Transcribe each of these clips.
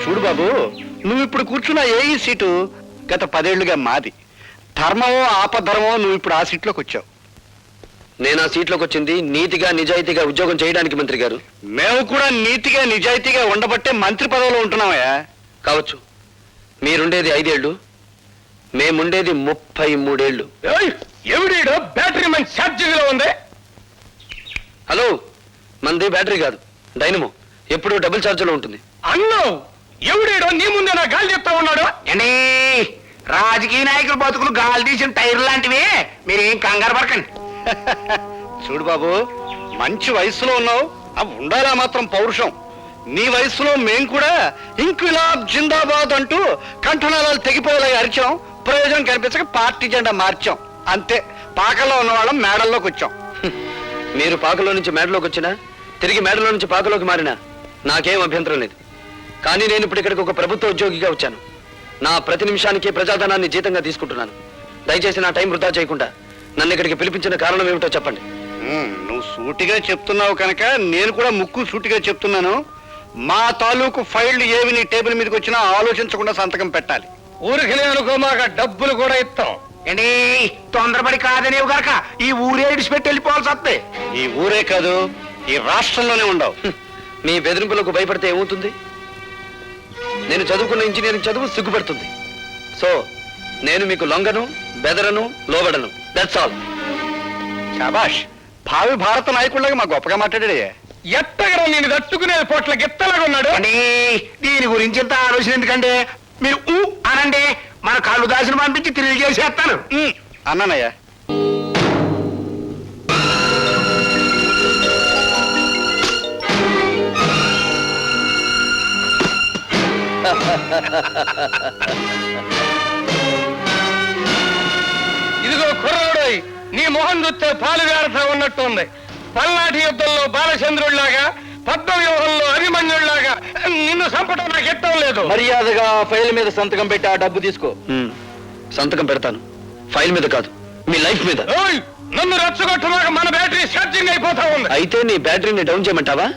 చూడు బాబు, నువ్వు ఇప్పుడు కూర్చున్న ఏఈ సీటు గత 10 ఏళ్లుగా మాది. ధర్మమో ఆపధర్మమో నువ్వు ఇప్పుడు ఆ సీట్లోకి వచ్చావు. నేను ఆ సీట్లోకి వచ్చింది నీతిగా నిజాయితీగా ఉద్యోగం చేయడానికి మంత్రి గారు. మేము కూడా నీతిగా నిజాయితీగా ఉండబట్టే మంత్రి పదవిలో ఉంటున్నామయ్యా. కావచ్చు, మీరుండేది 5 ఏళ్ళు, మేముండేది 33 ఏళ్ళు. ఎవడీడో బ్యాటరీ మంచి ఛార్జింగ్ లో ఉంది. హలో, మంది బ్యాటరీ కాదు, డైనమో. ఎప్పుడు డబుల్ ఛార్జ్ లో ఉంటుంది. అన్నో ఎవడీడో నీ ముందే నా గాలి చెప్తా ఉన్నాడు. అండి, రాజకీయ నాయకులు బతుకులు గాలి తీసిన టైర్ లాంటివి, మీరేం కంగారు పడకండి. చూడు బాబు, మంచి వయసులో ఉన్నావు, అవి ఉండాలా మాత్రం పౌరుషం. నీ వయసులో మేం కూడా ఇంక్విలాబ్ జిందాబాద్ అంటూ కంఠనాళాలు తెగిపోయేలా అరిచాం. ప్రయోజనం కనిపించక పార్టీ జెండా మార్చాం. అంతే, పాకల్లో ఉన్న వాళ్ళం మేడల్లోకి వచ్చాం. మీరు పాకలో నుంచి మేడలోకి వచ్చినా, తిరిగి మేడలో నుంచి పాకలోకి మారినా నాకేం అభ్యంతరం లేదు. కానీ నేను ఇప్పుడు ఇక్కడికి ఒక ప్రభుత్వ ఉద్యోగిగా వచ్చాను. నా ప్రతి నిమిషానికి ప్రజాధనాన్ని జీతంగా తీసుకుంటున్నాను. దయచేసి నా టైం వృధా చేయకుండా నన్ను ఇక్కడికి పిలిపించిన కారణం ఏమిటో చెప్పండి. నువ్వు సూటిగా చెప్తున్నావు కనుక నేను కూడా ముక్కు సూటిగా చెప్తున్నాను. మా తాలూకు ఫైళ్లు ఏవి నీ టేబుల్ మీదకి వచ్చినా ఆలోచించకుండా సంతకం పెట్టాలి. ఊరికి అనుకో, మాకు డబ్బులు కూడా ఇస్తాం. ఏంటి తొందరపడి కాదనేవు గనక ఈ ఊరే ఇడిచిపెట్టి వెళ్ళిపోవాల్సి వస్తే. ఈ ఊరే కాదు, ఈ రాష్ట్రంలోనే ఉండవు. మీ బెదిరింపులకు భయపడితే ఏమవుతుంది? నేను చదువుకున్న ఇంజనీరింగ్ చదువు సిగ్గుపడుతుంది. సో నేను మీకు లొంగను, బెదరను, లోబడను. That's all. శాబాష్, భావి భారత నాయకుడిలాగా మా గొప్పగా మాట్లాడాడే. ఎత్తగరం నేను తట్టుకునే పొట్ల గిత్తలాగా ఉన్నాడు. అండి, దీని గురించి ఇంత ఆలోచన ఎందుకంటే మీరు అనండి, మన కళ్ళు దాసిన పంపించి తిరిగి చేసేస్తాను. అన్నానయ్యా. ఇదిగో కుర్రోడోయ్, నీ మొహం చూస్తే పాలు గారత ఉన్నట్టు ఉంది. పల్నాటి యుద్ధంలో బాలచంద్రుడిలాగా, పద్మవ్యూహంలో అభిమన్యుడిలాగా నిన్ను చంపడం నాకు ఎట్టం లేదు. మర్యాదగా ఫైల్ మీద సంతకం పెట్టి ఆ డబ్బు తీసుకో. సంతకం పెడతాను, ఫైల్ మీద కాదు, మీ లైఫ్ మీద. ఓయ్, నన్ను రెచ్చగొట్టమాక, మన బ్యాటరీ ఛార్జింగ్ అయిపోతా ఉంది. అయితే నీ బ్యాటరీని డౌన్ చేయమంటావా?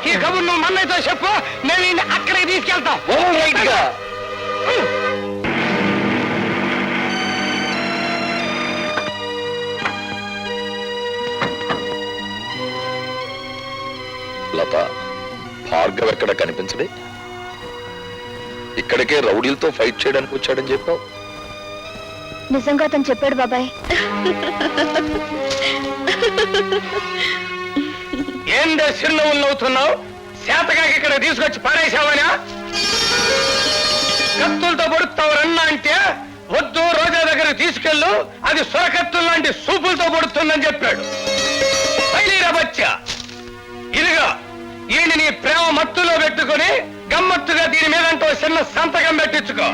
ఈ కబుర్ నువ్వు మన్నైతో చెప్పు, నేను అక్కడికి తీసుకెళ్తాం. లత, భార్గవ్ ఎక్కడ కనిపించడే? ఇక్కడికే రౌడీలతో ఫైట్ చేయడానికి వచ్చాడని చెప్పావు. నిజంగా అతను చెప్పాడు బాబాయ్. ఏందే చిరునవ్వులు నవ్వుతున్నావు? శాతకాకి ఇక్కడ తీసుకొచ్చి పారేశావనా? కత్తులతో పొడుస్తావు రన్నా అంటే వద్దు, రోజా దగ్గర తీసుకెళ్ళు, అది సొరకత్తులు లాంటి సూపులతో పొడుతుందని చెప్పాడు. బచ్చా, ఇదిగా ఈయన నీ ప్రేమ మత్తులో పెట్టుకుని గమ్మత్తుగా దీని మీదంటో చిన్న సంతకం పెట్టించుకో.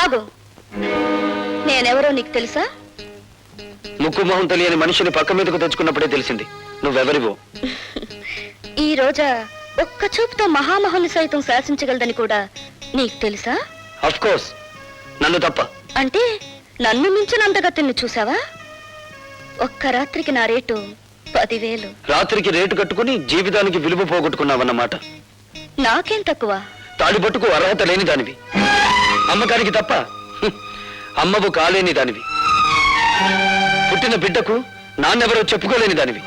ఆగు. నేనెవరో నీకు తెలుసా? ముక్కు మొహం తెలియని మనిషిని పక్క మీదకు తెచ్చుకున్నప్పుడే తెలిసింది నువ్వెవరివో. ఈ రోజా ఒక్క చూపుతో మహామహుని సైతం శాసించగలదని కూడా నీకు తెలుసా? అఫ్ కోర్స్, నన్ను తప్ప. అంటే నన్ను మించిన అందగత్తెన్ని చూసావా? ఒక్క రాత్రికి నా రేటు 10,000. రాత్రికి రేటు కట్టుకుని జీవితానికి విలువ పోగొట్టుకున్నావన్నమాట. నాకేం తక్కువ? తాడిపట్టుకు అర్హత లేని దానివి, అమ్మకానికి తప్ప అమ్మవు కాలేని దానివి, పుట్టిన బిడ్డకు నాన్నెవరో చెప్పుకోలేని దానివి.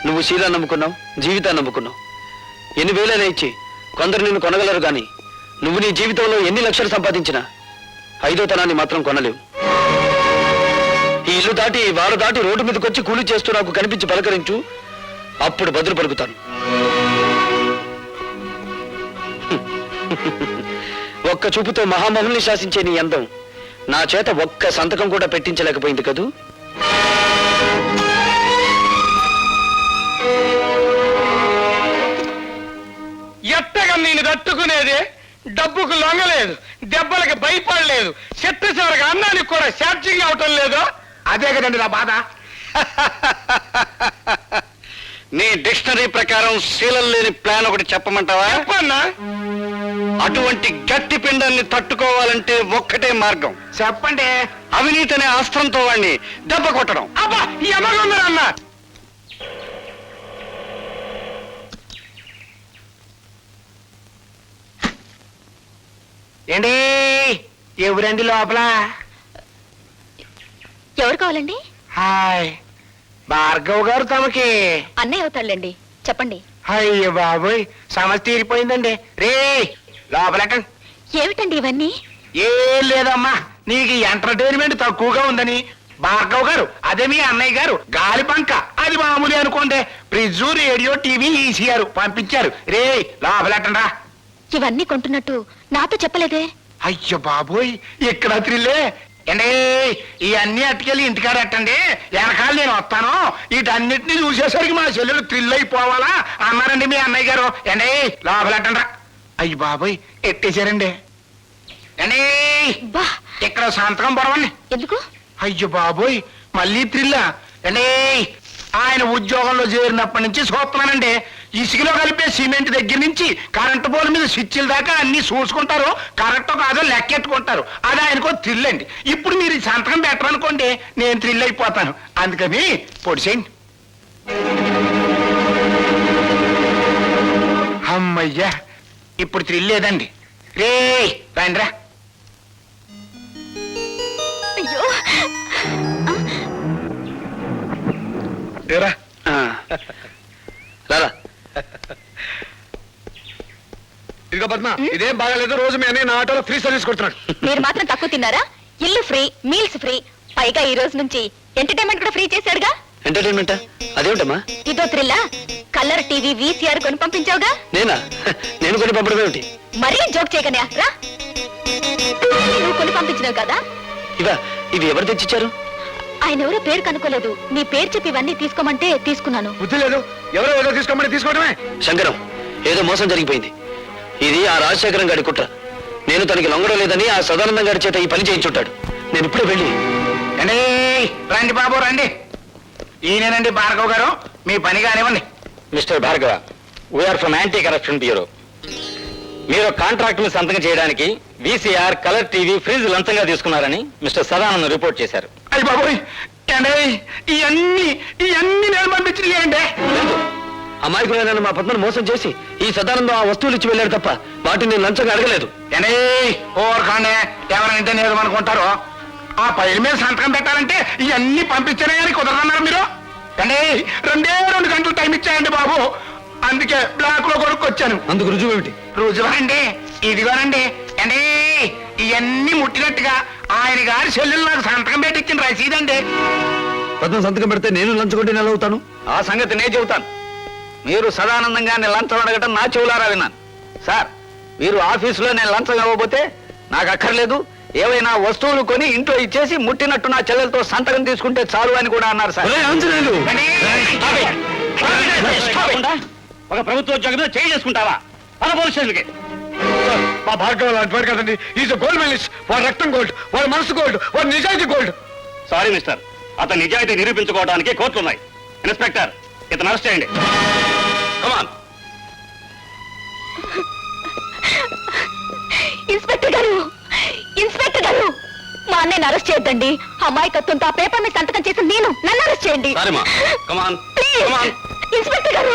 నువ్వు శీలా నమ్ముకున్నావు, జీవితాన్ని నమ్ముకున్నావు. ఎన్ని వేలైనా ఇచ్చి కొందరు నిన్ను కొనగలరు గాని నువ్వు నీ జీవితంలో ఎన్ని లక్షలు సంపాదించినా 5వ తనాన్ని మాత్రం కొనలేవు. ఈ ఇల్లు దాటి వారు దాటి రోడ్డు మీదకి వచ్చి కూలి చేస్తూ నాకు కనిపించి పలకరించు, అప్పుడు బదులు పలుకుతాను. ఒక్క చూపుతో మహామహుల్ని శాసించే నీ అందం నా చేత ఒక్క సంతకం కూడా పెట్టించలేకపోయింది కదూ. ఎట్టగా నేను తట్టుకునేది? డబ్బుకు లొంగలేదు, దెబ్బలకు భయపడలేదు, చెట్టు చివరికి అన్నానికి కూడా ఛార్జింగ్ అవటం లేదు. అదే కదండి నా బాధ. నీ డిక్షనరీ ప్రకారం శీలం లేని ప్లాన్ ఒకటి చెప్పమంటావా? చెప్పన్నా. అటువంటి గట్టి పిండాన్ని తట్టుకోవాలంటే ఒక్కటే మార్గం. చెప్పండి. అవినీతి అనే అస్త్రంతో వాడిని దెబ్బ కొట్టడం. అబ్బా ఎమగుందరన్నా. ఏంటి ఎవరండి లోపల? ఎవరు కావాలండి? హాయ్, భార్గవ్ గారు తమకి. అన్నయ్య అవుతాడులేండి, చెప్పండి. అయ్యో బాబోయ్, సమస్య తీరిపోయిందండి. రే లోపలటండి. ఏమిటండి ఇవన్నీ? ఏం లేదమ్మా, నీకు ఎంటర్టైన్మెంట్ తక్కువగా ఉందని భార్గవ్ గారు, అదే మీ అన్నయ్య గారు గాలి పంక, అది మామూలు అనుకోండి, ఫ్రిడ్జ్, రేడియో, టీవీ, ఈసీఆర్ పంపించారు. రే లోపలటండి రా. ఇవన్నీ కొంటున్నట్టు నాతో చెప్పలేదే? అయ్యో బాబోయ్, ఇక్కడ త్రిల్లే. ఏండి ఇవన్నీ అట్టుకెళ్ళి ఇంటికాడ ఎట్టండి, వెనకాల నేను వస్తాను, వీటన్నిటిని చూసేసరికి మా చెల్లెలు థ్రిల్ అయిపోవాలా అన్నారండి మీ అన్నయ్య గారు. ఏండి లోపలెట్టండి రా. అయ్యి బాబోయ్, ఎట్టేశారండి. ఏండి బా, ఇక్కడ సంతకం పొడవండి. ఎందుకు? అయ్యో బాబోయ్, మళ్ళీ థ్రిల్లా? ఏండి ఆయన ఉద్యోగంలో చేరినప్పటి నుంచి చూస్తున్నానండి, ఇసుకలో కలిపే సిమెంట్ దగ్గర నుంచి కరెంటు పోల్ మీద స్విచ్ల దాకా అన్ని చూసుకుంటారు, కరెక్టో కాదో లెక్కెట్టుకుంటారు. అది ఆయనకో థ్రిల్ అండి. ఇప్పుడు మీరు ఈ సంతకం పెట్టరనుకోండి, నేను థ్రిల్ అయిపోతాను. అందుకని పొడిసేయండి. అమ్మయ్యా, ఇప్పుడు థ్రిల్ లేదండి. రే రండి రా. అయ్యో, ఏరా, రారా. ఇదిగో పద్మ, ఇదేం బాగాలేదు. రోజు మీ అన్నయ్య నా ఆటోలో ఫ్రీ సర్వీస్ కొడుతున్నాడు. మీరు మాత్రం తక్కువ తిన్నారా? ఇల్లు ఫ్రీ, మీల్స్ ఫ్రీ, పైగా ఈ రోజు నుంచి ఎంటర్టైన్మెంట్ కూడా ఫ్రీ చేశాడుగా. ఎంటర్టైన్మెంటా? అదేమిటమ్మా? ఇదో థ్రిల్లా? కలర్ టీవీ, వీసీఆర్ కొని పంపించావుగా. నేనా? నేను కొని పంపడం ఏమిటి? మరీ జోక్ చేయకనే రా. నువ్వు కొని పంపించినావు కదా. ఇవి ఎవరు తెచ్చిచ్చారు? ఆయన ఎవరో పేరు కనుక్కోలేదు, నీ పేరు చెప్పి ఇవన్నీ తీసుకోమంటే తీసుకున్నాను. బుద్ధి లేదు, ఎవరో ఏదో తీసుకోమని తీసుకోవడమే. శంకరం, ఏదో మోసం జరిగిపోయింది. ఇది ఆ రాజశేఖరం గారి కుట్ర. నేను తనకి లొంగడం లేదని ఆ సదానందం గారి చేత ఈ పని చేయించుంటాడు. నేను ఇప్పుడే వెళ్ళి. అండి రండి బాబు రండి. ఈయనేనండి భార్గవ్ గారు, మీ పని కానివ్వండి. Mister Bhargava, we are from anti corruption bureau. మీరు కాంట్రాక్ట్ ని సంతకం చేయడానికి వీసీఆర్, కలర్ టీవీ, ఫ్రిడ్జ్ లంచంగా తీసుకున్నారని మిస్టర్ సదానందం రిపోర్ట్ చేశారు. అయ్యి బాబోయ్, అండి ఇవన్నీ నేను పంపించినాయండి. అమాయకులైన మా పద్మను మోసం చేసి ఈ సదానందం ఆ వస్తువులు ఇచ్చి వెళ్ళాడు తప్ప వాటిని నేను లంచంగా అడగలేదు. అండి ఓర్కండి, ఎవరంటే నేను అనుకుంటారు. ఆ పైల మీద సంతకం పెట్టాలంటే ఇవన్నీ పంపించానే కానీ కుదరన్నారు మీరు. అండి 2 గంటలు టైం ఇచ్చాయండి బాబు, అందుకే బ్లాక్ లో కొనుక్కొచ్చాను. అందుకు రుజువు ఏమిటి? రుజువండి ఇదిగోనండి. అండి ఇవన్నీ ముట్టినట్టుగా ఆయన గారి చెల్లెలు నాకు సంతకం పెట్టించిన రసీదండి. పద్మ సంతకం పెడితే నేను లంచగొట్టి నెల అవుతాను. ఆ సంగతి నేను చెబుతాను. మీరు సదానందంగానే లంచం అడగటం నా చెవులారా విన్నాను. సార్, మీరు ఆఫీసులో నేను లంచం ఇవ్వబోతే నాకు అక్కర్లేదు, ఏవైనా వస్తువులు కొని ఇంట్లో ఇచ్చేసి ముట్టినట్టు నా చెల్లెలతో సంతకం తీసుకుంటే చాలు అని కూడా అన్నారు సార్. ఒక ప్రభుత్వ ఉద్యోగం మీద చేయి చేసుకుంటావా? పోలీస్ స్టేషన్కి. మా భార్గవ్ లాంటి వాడు కదండి. Is gold medalist. వాడు రక్తం గోల్డ్, వాడు మనసు గోల్డ్, వాడు నిజాయితీ గోల్డ్. సారీ మిస్టర్, అతని నిజాయితీ నిరూపించుకోవడానికి కోర్టులు ఉన్నాయి. ఇన్స్పెక్టర్, ఇతను అరెస్ట్ చేయండి. కమాన్. ఇన్స్పెక్టర్ గారు, ఇన్స్పెక్టర్ గారు, మా అన్నయ్యని అరెస్ట్ చేయొద్దండి. అమాయకత్వంతో ఆ పేపర్ మీద సంతకం చేసి నన్ను అరెస్ట్ చేయండి. సారీమా, కమాన్. ప్లీజ్. కమాన్. ఇన్స్పెక్టర్ గారు,